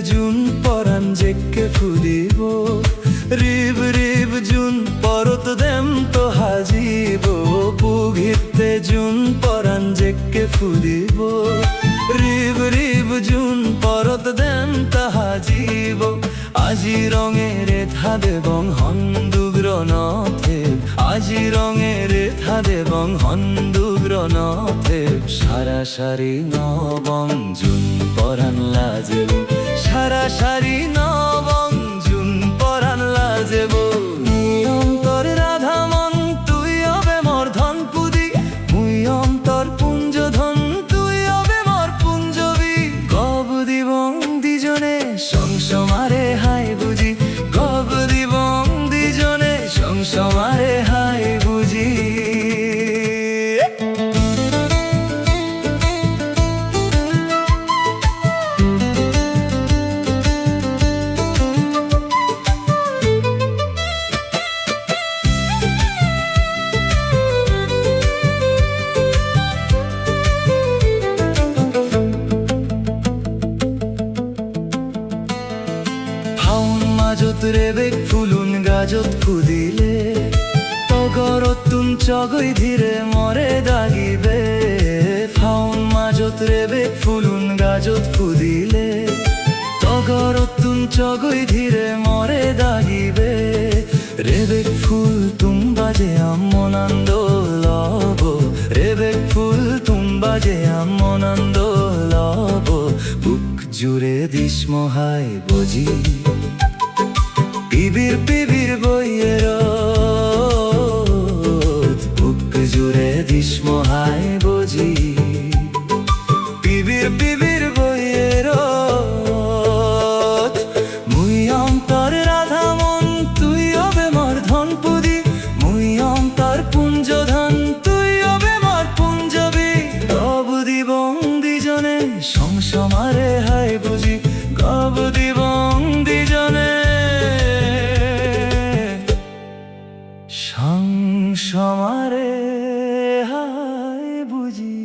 June পরাণ JK ফুদিব rib rib June পরত them তো হাজিব বুঘিতে June পরাণ JK ফুদিব rib rib June পরত them তা হাজিব আজি রঙের ধাদে বং হন্দুগ্র নথে আজি রঙের ধাদে বং হন্দুগ্র নথে সারা সারি নবং জুন পরাণ লাজেব সারা সারি নবং জুন পরাণ লাজেব অন্তর রাধা মন তুই হবে মোর ধন পুদি মুই অন্তর পুঞ্জ ধন তুই হবে মোর পুঞ্জবি গব দিবং দিজনে সংসমারে হাই বুঝি গব দিবং দিজনে সংসমারে হাই বুঝি মাজত রেবেক ফুলুন গাজত ফুদিলে তগরতুন চগই ধীরে মরে দাগিবে ফাউন মাজত রেবেক ফুলুন গাজত ফুদিলে তগরতুন চগই ধীরে মরে দাগিবে রেবেক ফুল তুম বাজে আমনান্দ লব রেবেক ফুল তুম বাজে আমনান্দ লব বুক জুড়ে দিসমহাই বজি পিবির পিবির বইয়ের বুক জুড়ে দিসমহাই বুঝি পিবির পিবির বইয়ের মুই অন্তর রাধা মন তুই হবে মোর ধন পুদি মুই অন্তর পুঞ্জ ধন তুই হবে মোর পুঞ্জবি গব দিবং দিজনে সংসমারে হাই বুঝি গব দিবং দিজনে সংসমারে হাই বুঝি